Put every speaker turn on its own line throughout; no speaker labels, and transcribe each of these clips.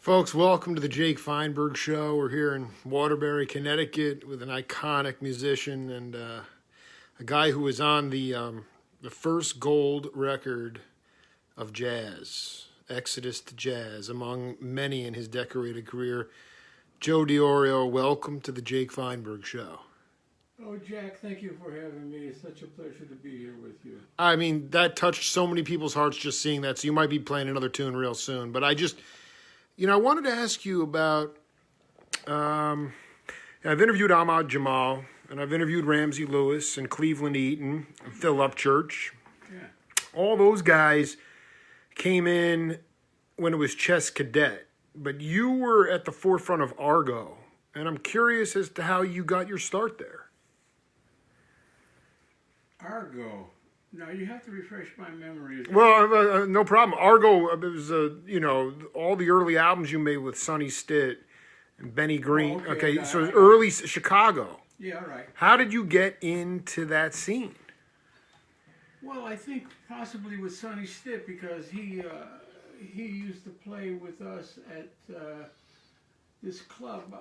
Folks, welcome to the Jake Feinberg Show. We're here in Waterbury, Connecticut, with an iconic musician and a guy who was on the first gold record of jazz, Exodus to Jazz, among many in his decorated career. Joe Diorio, welcome to the Jake Feinberg Show.
Oh, Jack, thank you for having me. It's such a pleasure to be here with you.
I mean, that touched so many people's hearts just seeing that, so you might be playing another tune real soon. But I wanted to ask you about, I've interviewed Ahmad Jamal, and I've interviewed Ramsey Lewis and Cleveland Eaton and Phil Upchurch.
Yeah.
All those guys came in when it was Chess Cadet, but you were at the forefront of Argo, and I'm curious as to how you got your start there.
Argo. Now, you have to refresh my memory.
Well, no problem. Argo, it was, all the early albums you made with Sonny Stitt and Benny Green.
Oh, okay.
So early Chicago.
Yeah, all right.
How did you get into that scene?
Well, I think possibly with Sonny Stitt because he used to play with us at this club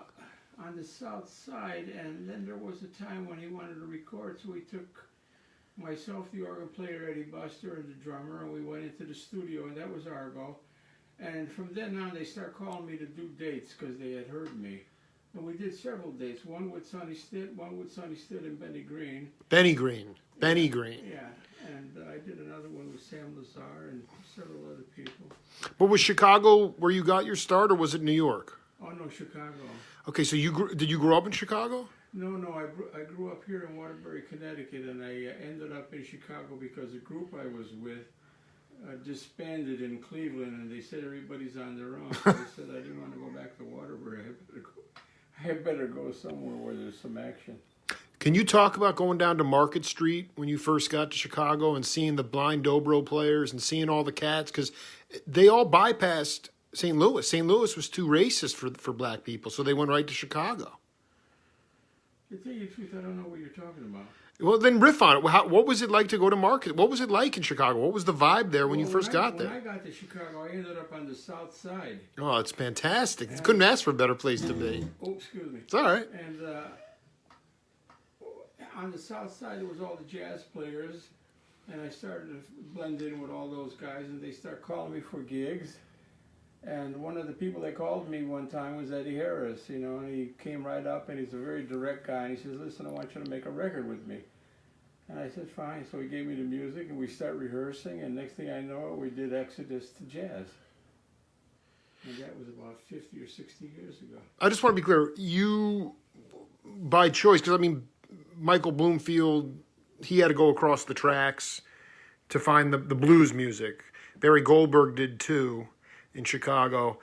on the south side, and then there was a time when he wanted to record, so we took myself, the organ player Eddie Buster, and the drummer, and we went into the studio, and that was Argo. And from then on, they started calling me to do dates because they had heard me. And we did several dates, one with Sonny Stitt and Benny Green.
Benny Green.
Yeah, and I did another one with Sam Lazar and several other people.
But was Chicago where you got your start, or was it New York?
Oh, no, Chicago.
Okay, so did you grow up in Chicago?
No, I grew up here in Waterbury, Connecticut, and I ended up in Chicago because the group I was with disbanded in Cleveland, and they said everybody's on their own. So I said I didn't want to go back to Waterbury. I better go somewhere where there's some action.
Can you talk about going down to Market Street when you first got to Chicago and seeing the blind dobro players and seeing all the cats? Because they all bypassed St. Louis. St. Louis was too racist for black people, so they went right to Chicago.
To tell you the truth, I don't know what you're talking about.
Well, then riff on it. What was it like to go to Market? What was it like in Chicago? What was the vibe there when you first got there?
When I got to Chicago, I ended up on the south side.
Oh, it's fantastic. You couldn't ask for a better place to be.
Oh, excuse me.
It's all right.
And on the south side, there was all the jazz players, and I started to blend in with all those guys, and they start calling me for gigs. And one of the people that called me one time was Eddie Harris, and he came right up, and he's a very direct guy, and he says, listen, I want you to make a record with me. And I said, fine. So he gave me the music, and we start rehearsing, and next thing I know, we did Exodus to Jazz. And that was about 50 or 60 years ago.
I just want to be clear. You, by choice, because, Michael Bloomfield, he had to go across the tracks to find the blues music. Barry Goldberg did too in Chicago,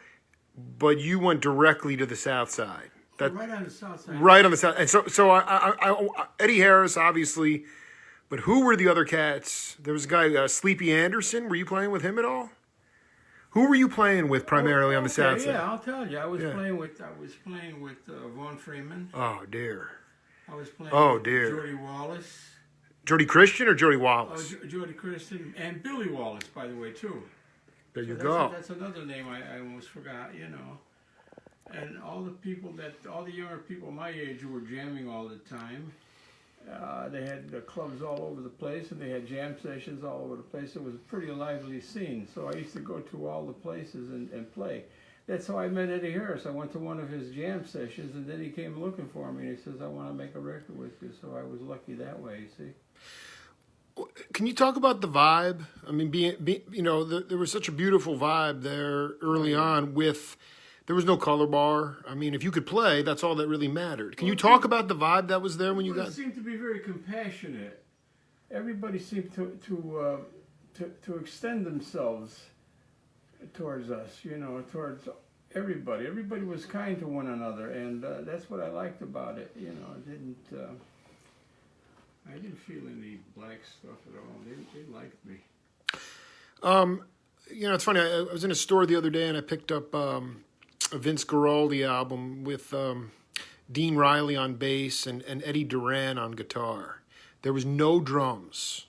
but you went directly to the South Side.
Right on the South Side.
Right on the South. And so I Eddie Harris, obviously, but who were the other cats? There was a guy, Sleepy Anderson. Were you playing with him at all? Who were you playing with primarily on the South Side?
Yeah, I'll tell you. I was playing with Vaughn Freeman.
Oh dear.
I was playing with Jody Wallace.
Jody Christian or Jody Wallace?
Jody Christian and Billy Wallace, by the way, too.
There you go.
That's another name I almost forgot, And all the younger people my age who were jamming all the time, they had clubs all over the place, and they had jam sessions all over the place. It was a pretty lively scene. So I used to go to all the places and play. That's how I met Eddie Harris. I went to one of his jam sessions, and then he came looking for me, and he says, I want to make a record with you. So I was lucky that way, you see.
Can you talk about the vibe? There was such a beautiful vibe there early on there was no color bar. If you could play, that's all that really mattered. Can you talk about the vibe that was there when you got...
It seemed to be very compassionate. Everybody seemed to extend themselves towards us, towards everybody. Everybody was kind to one another, and that's what I liked about it. I didn't feel any black stuff at all. They liked me.
It's funny. I was in a store the other day, and I picked up a Vince Guaraldi album with Dean Riley on bass and Eddie Duran on guitar. There was no drums.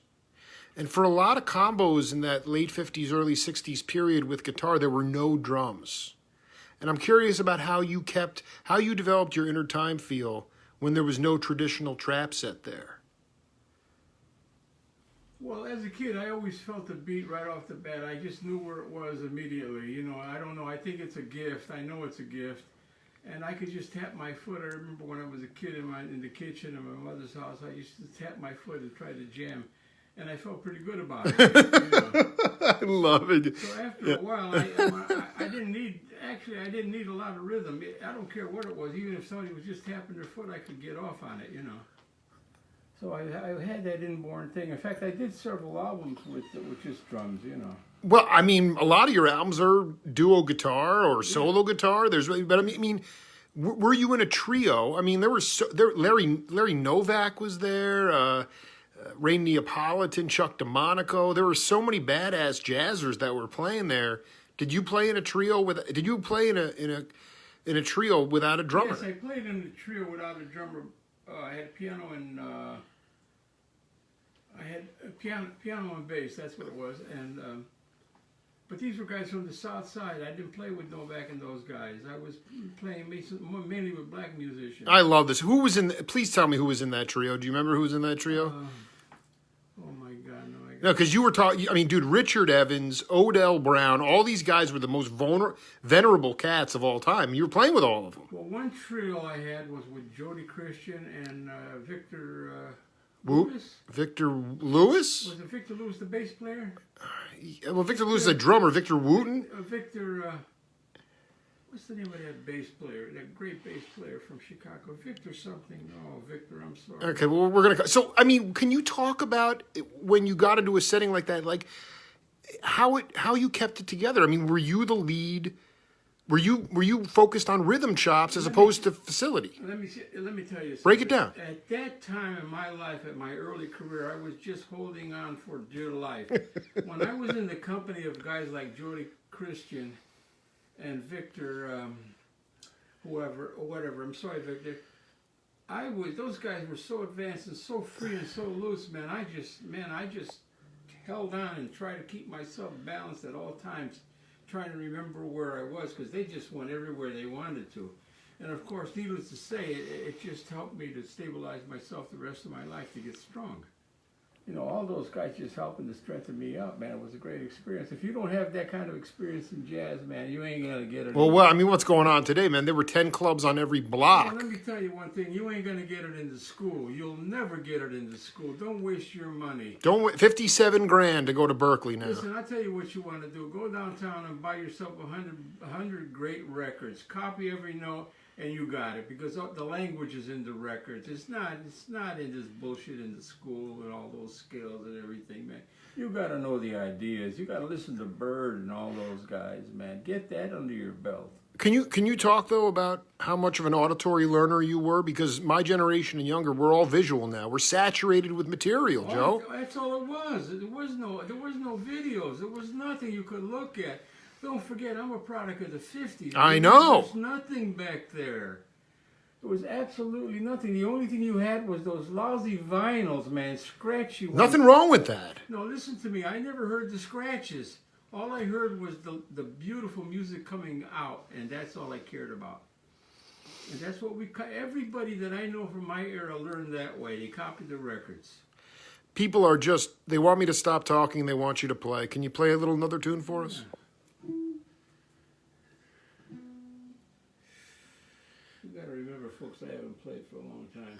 And for a lot of combos in that late 50s, early 60s period with guitar, there were no drums. And I'm curious about how you developed your inner time feel when there was no traditional trap set there.
Well, as a kid, I always felt the beat right off the bat. I just knew where it was immediately. You know, I don't know. I think it's a gift. I know it's a gift. And I could just tap my foot. I remember when I was a kid in the kitchen in my mother's house, I used to tap my foot and try to jam. And I felt pretty good about it. You know.
I love it.
So after a while, I didn't need a lot of rhythm. I don't care what it was. Even if somebody was just tapping their foot, I could get off on it, you know. So I had that inborn thing. In fact, I did several albums with just drums, you know.
Well, I mean, a lot of your albums are duo guitar or solo guitar. But I mean, were you in a trio? I mean, Larry Novak was there, Ray Neapolitan, Chuck DeMonico. There were so many badass jazzers that were playing there. Did you play in a trio Did you play in a trio without a drummer?
Yes, I played in a trio without a drummer. I had piano and piano and bass. That's what it was. And but these were guys from the South Side. I didn't play with Novak and those guys. I was playing mainly with black musicians.
I love this. Who was in? Please tell me who was in that trio. Do you remember who was in that trio?
Oh my God, no.
No, because you were talking. I mean, dude, Richard Evans, Odell Brown, all these guys were the most venerable cats of all time. You were playing with all of them.
Well, one trio I had was with Jody Christian and Victor Lewis.
Victor Lewis?
Was it Victor Lewis, the bass player?
Well, Victor Lewis is a drummer. Victor Wooten?
What's the name of that bass player? That great bass player from Chicago. Victor something. No, Victor, I'm sorry.
Okay, well, we're going to... So, I mean, can you talk about when you got into a setting like that, like how you kept it together? I mean, were you the lead? Were you focused on rhythm chops as opposed to facility?
Let me tell you something.
Break it down.
At that time in my life, at my early career, I was just holding on for dear life. When I was in the company of guys like Jody Christian and Victor, whatever. I'm sorry, Victor. Those guys were so advanced and so free and so loose, man. I just held on and tried to keep myself balanced at all times, trying to remember where I was, because they just went everywhere they wanted to. And of course, needless to say, it just helped me to stabilize myself the rest of my life to get strong. You know, all those guys just helping to strengthen me up, man. It was a great experience. If you don't have that kind of experience in jazz, man, you ain't gonna get it.
Well, I mean, what's going on today, man? There were 10 clubs on every block.
Well, let me tell you one thing. You ain't gonna get it into school. You'll never get it into school. Don't waste your money.
Don't 57 grand to go to Berkeley now.
Listen, I'll tell you what you want to do. Go downtown and buy yourself 100 great records. Copy every note, and you got it, because the language is in the records. It's not in this bullshit in the school and all those scales and everything, man. You got to know the ideas. You got to listen to Bird and all those guys, man. Get that under your belt.
Can you talk though about how much of an auditory learner you were? Because my generation and younger, we're all visual now. We're saturated with material, Joe.
That's all it was. There was no videos. There was nothing you could look at. Don't forget, I'm a product of the 50s.
I know.
There's nothing back there. There was absolutely nothing. The only thing you had was those lousy vinyls, man, scratchy ones.
Nothing wrong with that.
No, listen to me. I never heard the scratches. All I heard was the beautiful music coming out, and that's all I cared about. And that's what everybody that I know from my era learned that way. They copied the records.
People are they want me to stop talking. They want you to play. Can you play another tune for us?
You got to remember, folks, I haven't played for a long time.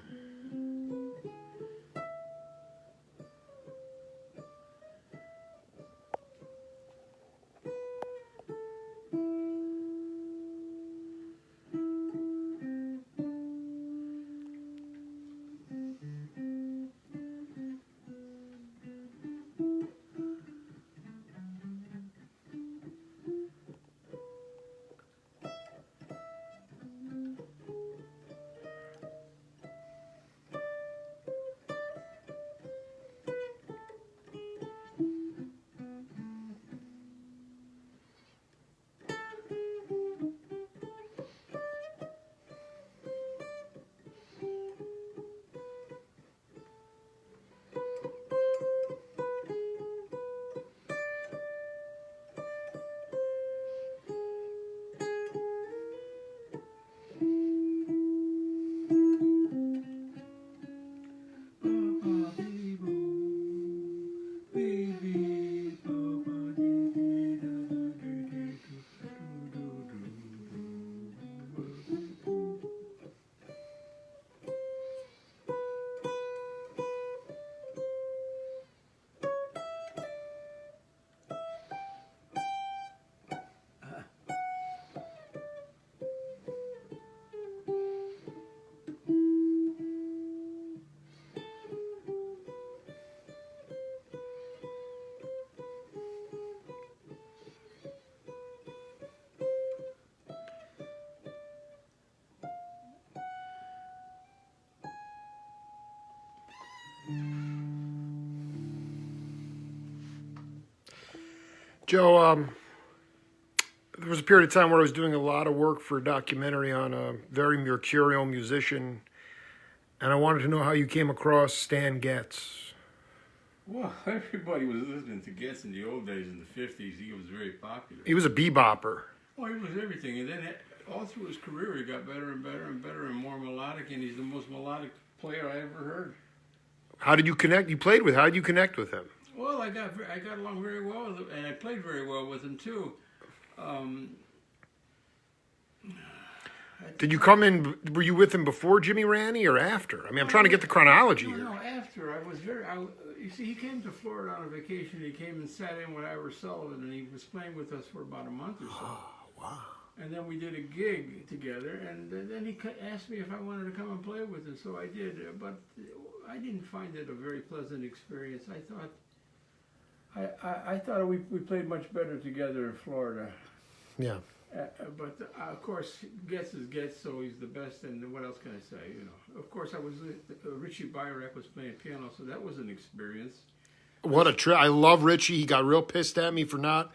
Joe, there was a period of time where I was doing a lot of work for a documentary on a very mercurial musician, and I wanted to know how you came across Stan Getz.
Well, everybody was listening to Getz in the old days in the 50s. He was very popular.
He was a bebopper.
Oh, he was everything. And then all through his career, he got better and better and better and more melodic, and he's the most melodic player I ever heard.
How did you connect? You played with. How did you connect with him?
Well, I got along very well with him, and I played very well with him, too.
Did you come in? Were you with him before Jimmy Ranny or after? I mean, I'm trying to get the chronology here.
No, after. You see, he came to Florida on a vacation. He came and sat in with Ira Sullivan, and he was playing with us for about a month or so.
Oh, wow.
And then we did a gig together, and then he asked me if I wanted to come and play with him, so I did. But I didn't find it a very pleasant experience. I thought we played much better together in Florida.
Yeah.
But of course, Getz is Getz, so he's the best. And what else can I say? You know, of course, Richie Byrack was playing piano, so that was an experience.
What a trip! I love Richie. He got real pissed at me for not.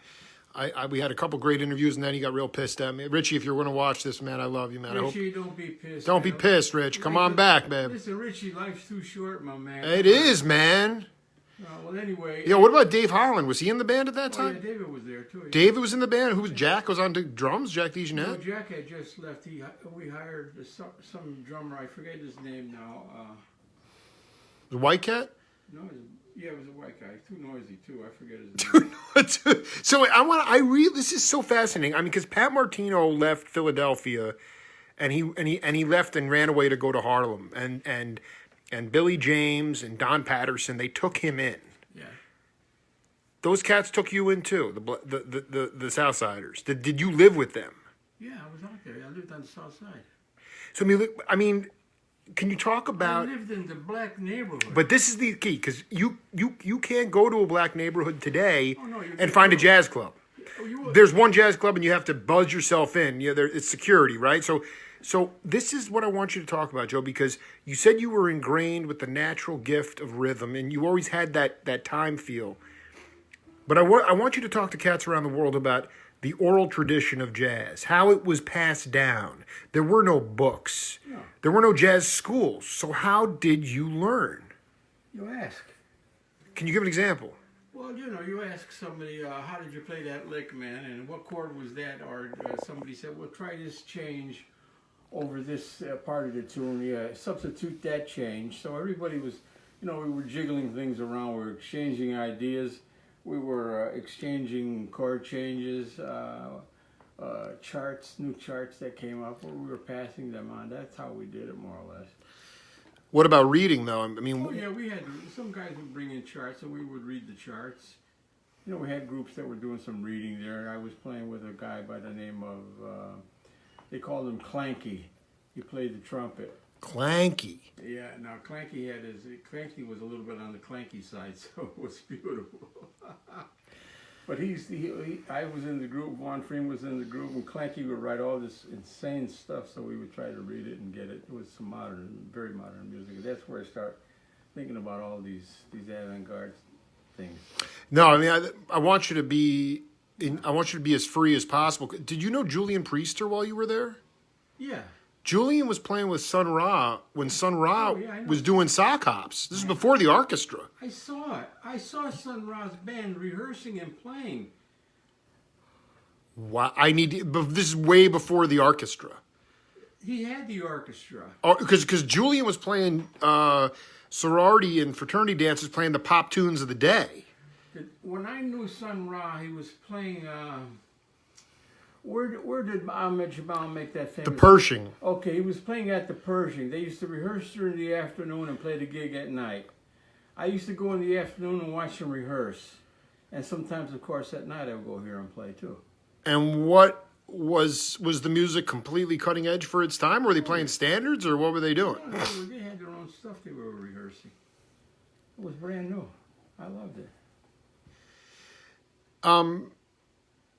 We had a couple great interviews, and then he got real pissed at me. Richie, if you're going to watch this, man, I love you, man.
Richie, don't be pissed.
Don't be pissed, Rich. Come on back, babe.
Listen, Richie, life's too short, my man.
It is, man.
Well, anyway.
Yeah, what about Dave Holland? Was he in the band at that time?
Yeah, David was there too.
David was in the band. Who was Jack? Was on the drums. Jack DeJohnette.
No, Jack had just left. We hired some drummer. I forget his name now.
The White Cat.
No, it was a white guy. Too noisy too. I forget his name.
So this is so fascinating. I mean, because Pat Martino left Philadelphia, and he left and ran away to go to Harlem, and Billy James and Don Patterson, they took him in.
Yeah.
Those cats took you in too, the Southsiders. Did you live with them?
Yeah, I was out there. I lived on the South Side.
So I mean, can you talk about?
I lived in the black neighborhood.
But this is the key, because you can't go to a black neighborhood today and find a
go.
jazz club. There's one jazz club, and you have to buzz yourself in. Yeah, it's security, right? So this is what I want you to talk about, Joe, because you said you were ingrained with the natural gift of rhythm, and you always had that time feel. But I want you to talk to cats around the world about the oral tradition of jazz, how it was passed down. There were no books.
No.
There were no jazz schools. So how did you learn?
You ask.
Can you give an example?
Well, you ask somebody, how did you play that lick, man, and what chord was that? Or somebody said, well, try this change over this part of the tune. Yeah, substitute that change. So everybody was, we were jiggling things around. We were exchanging ideas. We were exchanging chord changes, charts, new charts that came up. We were passing them on. That's how we did it, more or less.
What about reading, though? I mean,
we had some guys would bring in charts, and we would read the charts. We had groups that were doing some reading there. I was playing with a guy by the name of, they called him Clanky. He played the trumpet.
Clanky.
Yeah, now Clanky was a little bit on the clanky side, so it was beautiful. But I was in the group, Vaughn Freeman was in the group, and Clanky would write all this insane stuff, so we would try to read it and get it. It was some very modern music. And that's where I start thinking about all these avant-garde things.
No, I mean, I want you to be as free as possible. Did you know Julian Priester while you were there?
Yeah.
Julian was playing with Sun Ra when Sun Ra was doing sock hops. This is before the orchestra.
I saw it. I saw Sun Ra's band rehearsing and playing.
Wow, this is way before the orchestra.
He had the orchestra.
Oh, because Julian was playing sorority and fraternity dances, playing the pop tunes of the day.
When I knew Sun Ra, he was playing. Where did Ahmed Jamal make that famous?
The Pershing.
Okay, he was playing at the Pershing. They used to rehearse during the afternoon and play the gig at night. I used to go in the afternoon and watch them rehearse. And sometimes, of course, at night I would go here and play too.
And what was the music completely cutting edge for its time? Were they playing standards, or what were they doing?
No, they had their own stuff they were rehearsing. It was brand new. I loved it.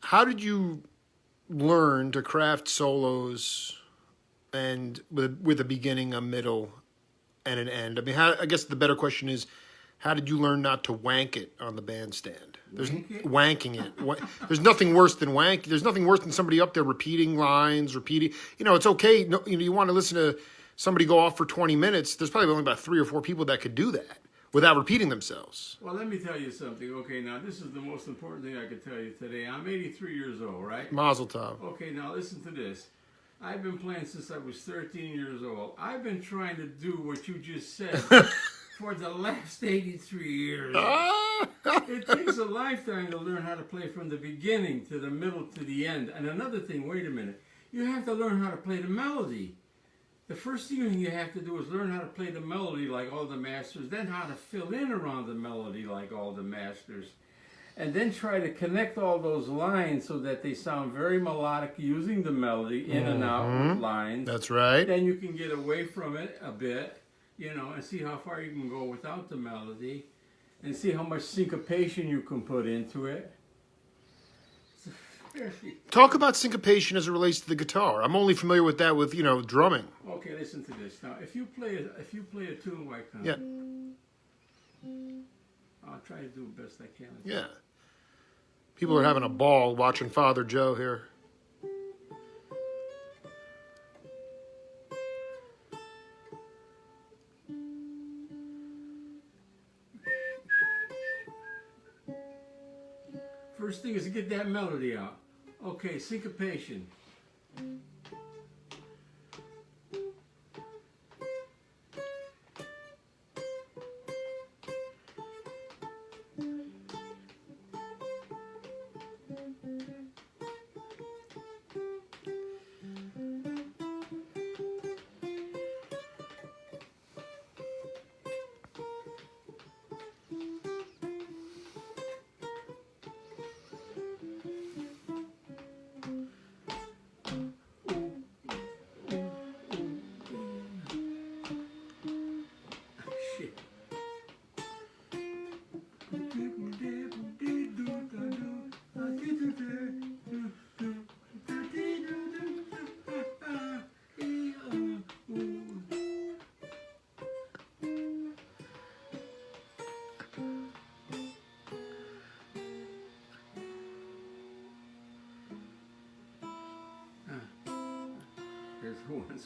How did you learn to craft solos and with a beginning, a middle, and an end. I mean, I guess the better question is, how did you learn not to wank it on the bandstand? There's wanking it. There's nothing worse than wank. There's nothing worse than somebody up there repeating lines, repeating. It's okay. No, you want to listen to somebody go off for 20 minutes. There's probably only about 3 or 4 people that could do that without repeating themselves.
Well, let me tell you something. Okay, now this is the most important thing I could tell you today. I'm 83 years old, right?
Mazel tov.
Okay, now listen to this. I've been playing since I was 13 years old. I've been trying to do what you just said for the last 83 years. It takes a lifetime to learn how to play from the beginning to the middle to the end. And another thing, wait a minute. You have to learn how to play the melody. The first thing you have to do is learn how to play the melody like all the masters, then how to fill in around the melody like all the masters, and then try to connect all those lines so that they sound very melodic using the melody in and out with lines.
That's right.
Then you can get away from it a bit, and see how far you can go without the melody, and see how much syncopation you can put into it.
Talk about syncopation as it relates to the guitar. I'm only familiar with that with drumming.
Okay, listen to this. Now, if you play a tune like that,
Yeah.
I'll try to do the best I can.
Yeah. People are having a ball watching Father Joe here.
First thing is to get that melody out. Okay, syncopation.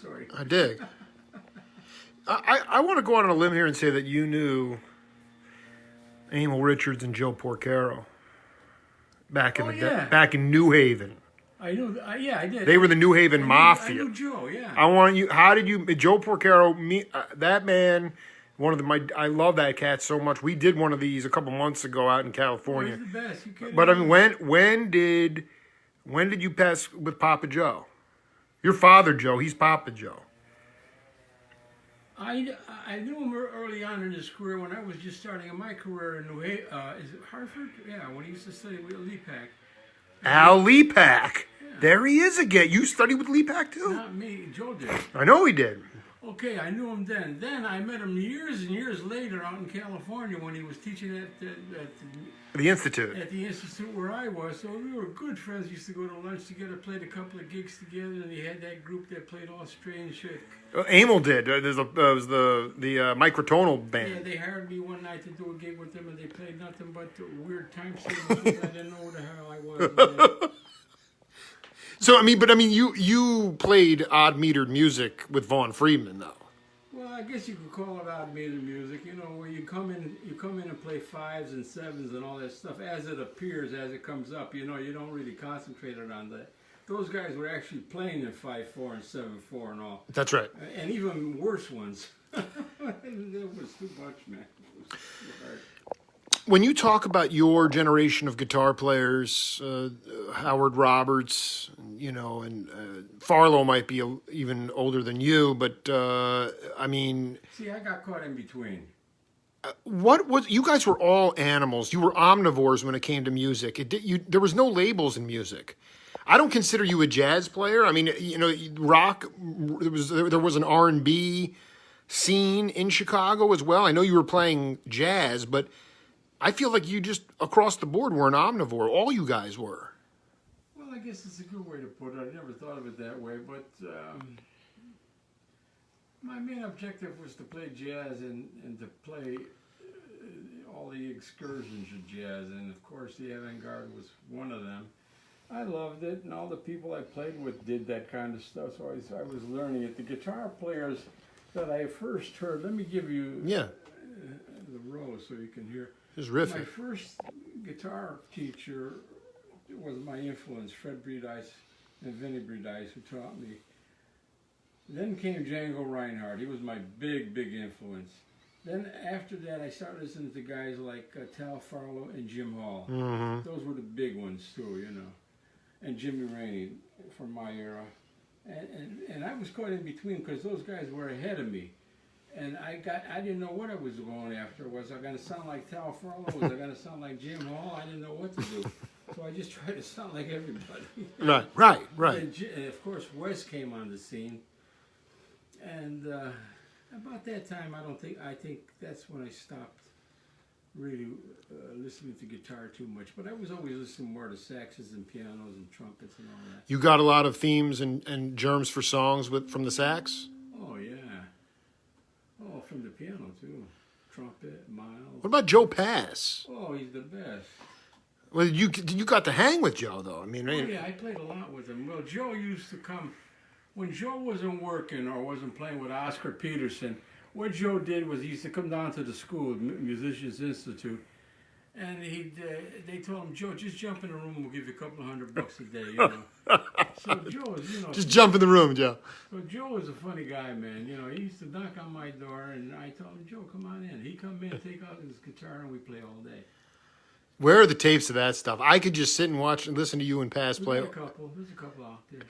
Sorry.
I dig. I want to go out on a limb here and say that you knew Emil Richards and Joe Porcaro back in back in New Haven.
I knew. Yeah, I did.
They were the New Haven Mafia.
I knew Joe. Yeah.
I want you. How did you, Joe Porcaro? That man. I love that cat so much. We did one of these a couple months ago out in California.
He's the best. You kidding
But I
me?
mean, when did you pass with Papa Joe? Your father Joe. He's Papa Joe.
I knew him early on in his career when I was just starting in my career in New Haven. Is it Hartford? Yeah, when he used to study with Leapak.
Al Leapak. There he is again. You studied with Leapak too?
Not me. Joe did.
I know he did.
Okay, I knew him then. Then I met him years and years later out in California when he was teaching at
The Institute.
the institute where I was. So we were good friends. Used to go to lunch together, played a couple of gigs together, and he had that group that played all strange shit.
Emil did. It was the microtonal
Yeah,
band.
they hired me one night to do a gig with them, and they played nothing but weird time signatures. I didn't know where the hell I was.
So I mean, you played odd metered music with Vaughn Friedman though.
Well, I guess you could call it odd meter music, where you come in and play 5s and 7s and all that stuff as it appears, as it comes up. You don't really concentrate on that. Those guys were actually playing in 5/4 and 7/4 and all.
That's right.
And even worse ones. It was too much, man. It was too hard.
When you talk about your generation of guitar players, Howard Roberts, and Farlow might be even older than you, but I mean,
See, I got caught in between.
what was you guys were all animals. You were omnivores when it came to music. There was no labels in music. I don't consider you a jazz player. I mean, rock. There was an R&B scene in Chicago as well. I know you were playing jazz, but I feel like you just across the board were an omnivore. All you guys were.
Well, I guess it's a good way to put it. I never thought of it that way, but My main objective was to play jazz and to play all the excursions of jazz, and of course the avant-garde was one of them. I loved it, and all the people I played with did that kind of stuff, so I was learning it. The guitar players that I first heard, let me give you
Yeah.
The row so you can hear.
Just
My
riffing.
first guitar teacher was my influence, Fred Breedice and Vinnie Breedice, who taught me. Then came Django Reinhardt. He was my big, big influence. Then after that, I started listening to guys like Tal Farlow and Jim Hall.
Mm-hmm.
Those were the big ones too, you know. And Jimmy Rainey from my era. And I was caught in between because those guys were ahead of me. And I didn't know what I was going after. Was I going to sound like Tal Farlow? Was I going to sound like Jim Hall? I didn't know what to do. So I just tried to sound like everybody.
Right.
And of course, Wes came on the scene. And about that time, I think that's when I stopped really listening to guitar too much. But I was always listening more to saxes and pianos and trumpets and all that.
You got a lot of themes and germs for songs from the sax?
Oh, yeah. Oh, from the piano, too. Trumpet, Miles.
What about Joe Pass?
Oh, he's the best.
Well, you got to hang with Joe, though. I mean,
Oh, yeah, I played a lot with him. Well, Joe used to come, when Joe wasn't working or wasn't playing with Oscar Peterson, what Joe did was he used to come down to the school, Musicians Institute, and they told him, Joe, just jump in the room, we'll give you a couple of $100 a day, you know. So Joe was,
just jump in the room, Joe.
So Joe was a funny guy, man. You know, he used to knock on my door, and I told him, Joe, come on in. He'd come in, take out his guitar, and we play all day.
Where are the tapes of that stuff? I could just sit and watch and listen to you and Pass play.
There's a couple out there.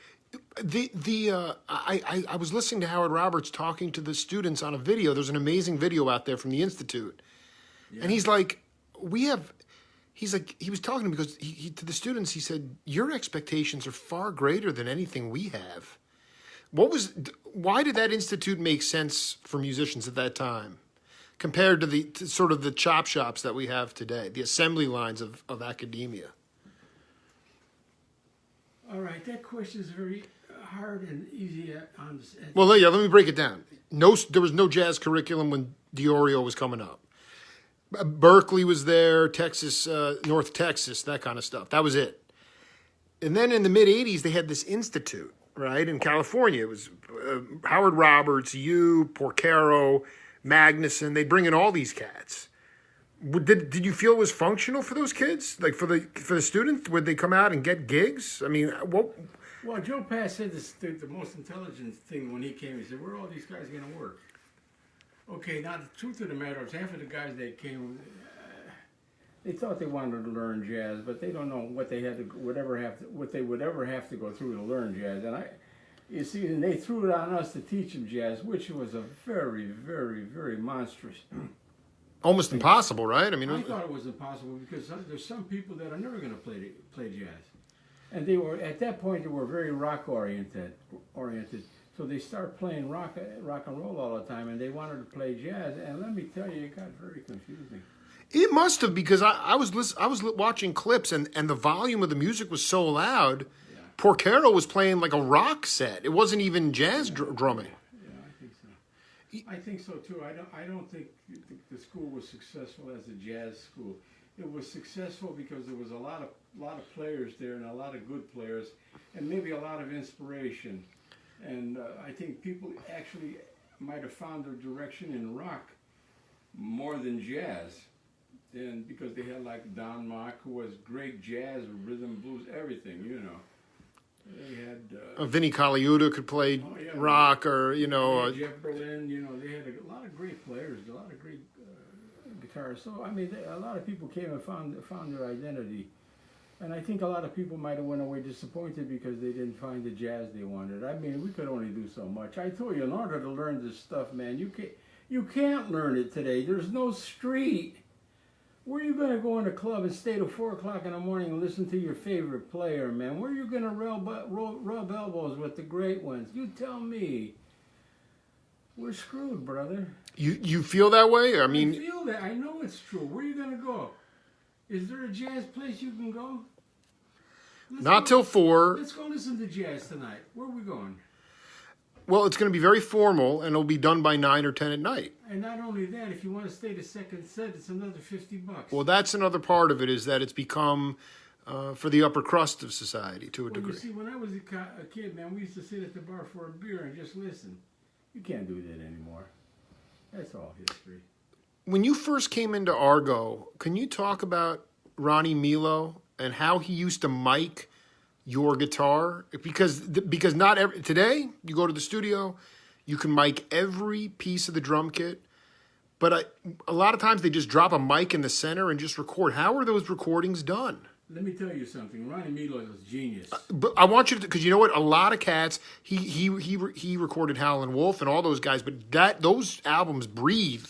I was listening to Howard Roberts talking to the students on a video. There's an amazing video out there from the Institute, and he's like, he was talking to me because to the students he said, your expectations are far greater than anything we have. Why did that institute make sense for musicians at that time, compared to sort of the chop shops that we have today, the assembly lines of academia?
All right, that question is very hard and easy on this.
Well, yeah, let me break it down. There was no jazz curriculum when Diorio was coming up. Berkeley was there, Texas, North Texas, that kind of stuff. That was it. And then in the mid-'80s, they had this institute, right, in California. It was Howard Roberts, Porcaro, Magnuson. They'd bring in all these cats. Did you feel it was functional for those kids? Like for the students? Would they come out and get gigs? I mean, what?
Well, Joe Pass said the most intelligent thing when he came. He said, where are all these guys going to work? Okay, now the truth of the matter is half of the guys that came, they thought they wanted to learn jazz, but they don't know what they would ever have to go through to learn jazz. And you see, and they threw it on us to teach them jazz, which was a very, very, very monstrous.
Almost impossible, right? I mean,
I thought it was impossible because there's some people that are never going to play jazz, and they were at that point they were very rock oriented. So they start playing rock and roll all the time, and they wanted to play jazz. And let me tell you, it got very confusing.
It must have, because I was watching clips, and the volume of the music was so loud. Yeah. Porcaro was playing like a rock set. It wasn't even jazz drumming.
Yeah, I think so. I think so too. I don't think the school was successful as a jazz school. It was successful because there was a lot of players there, and a lot of good players, and maybe a lot of inspiration. And I think people actually might have found their direction in rock more than jazz. And because they had like Don Mock, who was great jazz, rhythm, blues, everything, you know. They had...
Vinnie Colaiuta could play rock, or,
Jeff Berlin, they had a lot of great players, a lot of great guitarists. So, I mean, a lot of people came and found their identity. And I think a lot of people might have went away disappointed because they didn't find the jazz they wanted. I mean, we could only do so much. I told you, in order to learn this stuff, man, you can't learn it today. There's no street. Where are you going to go in a club and stay till 4 o'clock in the morning and listen to your favorite player, man? Where are you going to rub elbows with the great ones? You tell me. We're screwed, brother.
You feel that way? I mean,
I feel that. I know it's true. Where are you going to go? Is there a jazz place you can go?
Not till 4.
Let's go listen to jazz tonight. Where are we going?
Well, it's going to be very formal, and it'll be done by 9 or 10 at night.
And not only that, if you want to stay the second set, it's another $50.
Well, that's another part of it, is that it's become for the upper crust of society to a
Well,
degree.
you see, when I was a kid, man, we used to sit at the bar for a beer and just listen. You can't do that anymore. That's all history.
When you first came into Argo, can you talk about Ronnie Milo and how he used to mic your guitar? Because not every, today you go to the studio, you can mic every piece of the drum kit, but a lot of times they just drop a mic in the center and just record. How are those recordings done?
Let me tell you something. Ronnie Milo is a genius.
But I want you to, because you know what, a lot of cats. He recorded Howlin' Wolf and all those guys, but those albums breathe.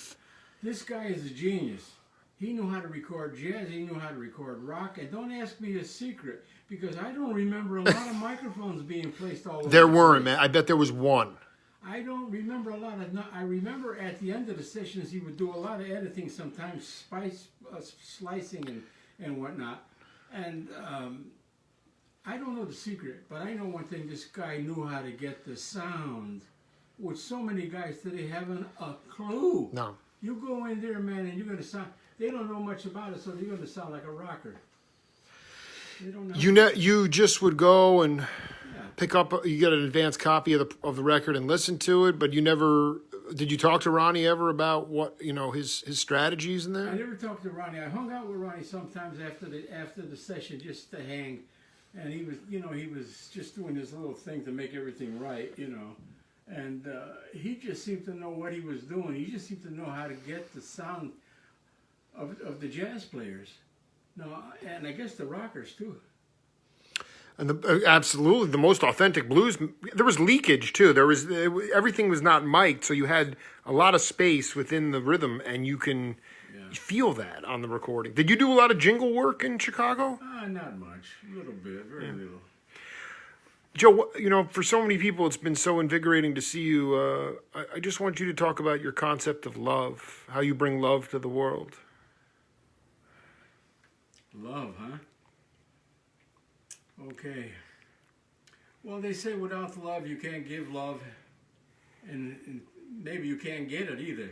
This guy is a genius. He knew how to record jazz. He knew how to record rock. And don't ask me a secret, because I don't remember a lot of microphones being placed all over.
There weren't, man. I bet there was one.
I don't remember a lot of. I remember at the end of the sessions he would do a lot of editing, sometimes slicing and whatnot. And I don't know the secret, but I know one thing: this guy knew how to get the sound, which so many guys today haven't a clue.
No.
You go in there, man, and you're gonna sound. They don't know much about it, so you're gonna sound like a rocker. They don't know.
You just would go and
Yeah.
pick up. You get an advanced copy of the record and listen to it, but you never. Did you talk to Ronnie ever about what his strategies in
I
there?
never talked to Ronnie. I hung out with Ronnie sometimes after the session just to hang, and he was just doing this little thing to make everything right, and he just seemed to know what he was doing. He just seemed to know how to get the sound of the jazz players, and I guess the rockers too.
And absolutely, the most authentic blues. There was leakage too. Everything was not mic'd, so you had a lot of space within the rhythm, and you can feel that on the recording. Did you do a lot of jingle work in Chicago?
Not much, a little bit, very little.
Joe, for so many people, it's been so invigorating to see you. I just want you to talk about your concept of love, how you bring love to the world.
Love, huh? Okay. Well, they say without love you can't give love, and maybe you can't get it either.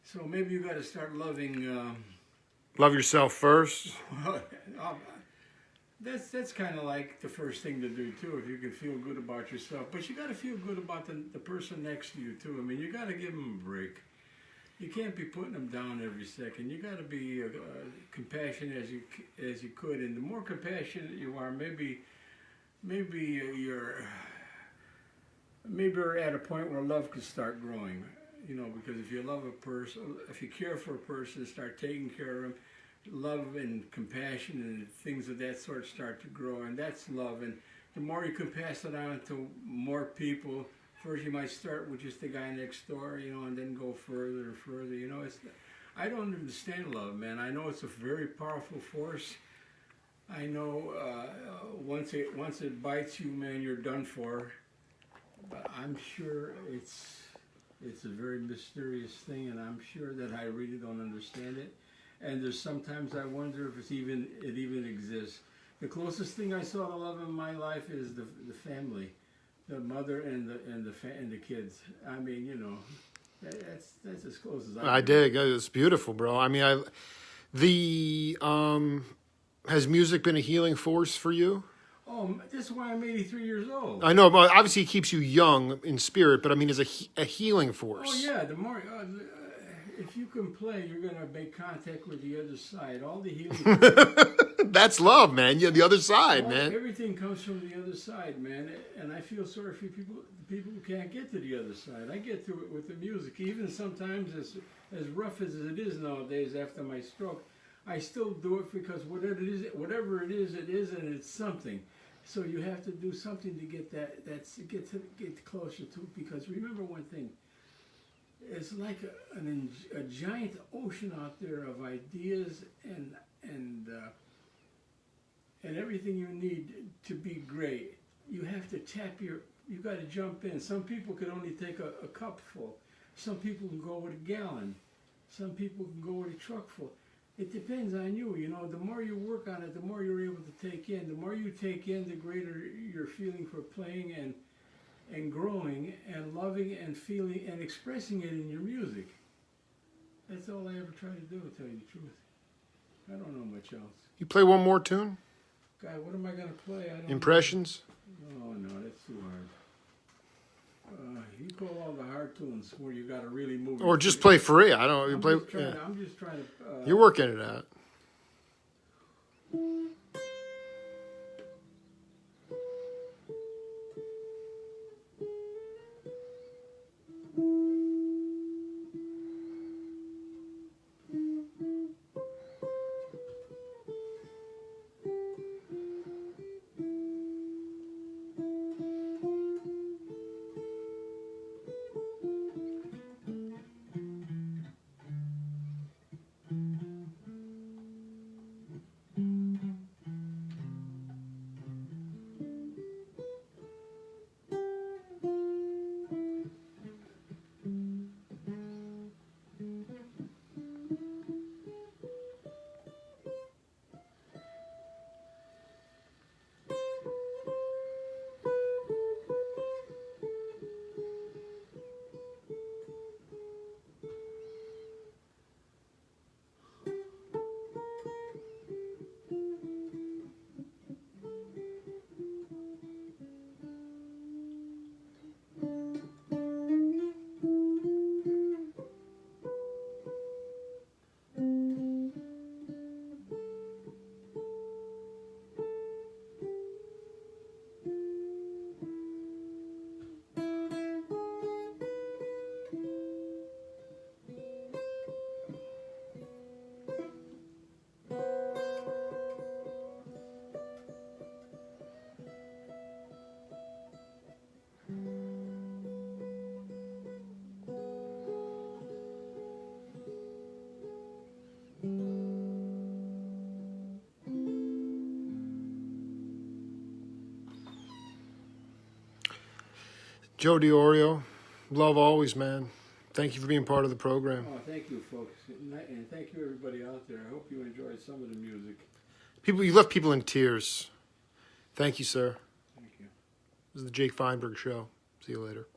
So maybe you got to start loving.
Love yourself first.
That's kind of like the first thing to do too. If you can feel good about yourself, but you got to feel good about the person next to you too. I mean, you got to give them a break. You can't be putting them down every second. You got to be compassionate as you could, and the more compassionate you are, maybe you're at a point where love could start growing. Because if you love a person, if you care for a person, start taking care of them, love and compassion and things of that sort start to grow, and that's love. And the more you can pass it on to more people. First, you might start with just the guy next door, and then go further and further. I don't understand love, man. I know it's a very powerful force. I know once it bites you, man, you're done for. But I'm sure it's a very mysterious thing, and I'm sure that I really don't understand it. And there's sometimes I wonder if it even exists. The closest thing I saw to love in my life is the family. The mother and the kids. I mean, that's as close as I
dig. It's beautiful, bro. I mean, has music been a healing force for you?
Oh, that's why I'm 83 years old.
I know, but obviously it keeps you young in spirit. But I mean, as a healing force.
Oh yeah, the more if you can play, you're gonna make contact with the other side. All the healing.
That's love, man. You're the other side, man.
Everything comes from the other side, man. And I feel sorry for people who can't get to the other side. I get to it with the music. Even sometimes, as rough as it is nowadays after my stroke, I still do it because whatever it is, and it's something. So you have to do something to get get closer to it. Because remember one thing. It's like a giant ocean out there of ideas and everything you need to be great. You have to you got to jump in. Some people can only take a cup full. Some people can go with a gallon. Some people can go with a truck full. It depends on you. The more you work on it, the more you're able to take in. The more you take in, the greater your feeling for playing and growing and loving and feeling and expressing it in your music. That's all I ever try to do, to tell you the truth. I don't know much else.
You play one more tune?
God, what am I going to play? I don't
Impressions?
know. Oh, no, that's too hard. You call all the hard tunes where you got to really move.
Or just play free. I don't know.
I'm just trying to.
You're working it out. Joe Diorio, love always, man. Thank you for being part of the program.
Oh, thank you, folks, and thank you, everybody out there. I hope you enjoyed some of the music.
You left people in tears. Thank you, sir.
Thank you.
This is the Jake Feinberg Show. See you later.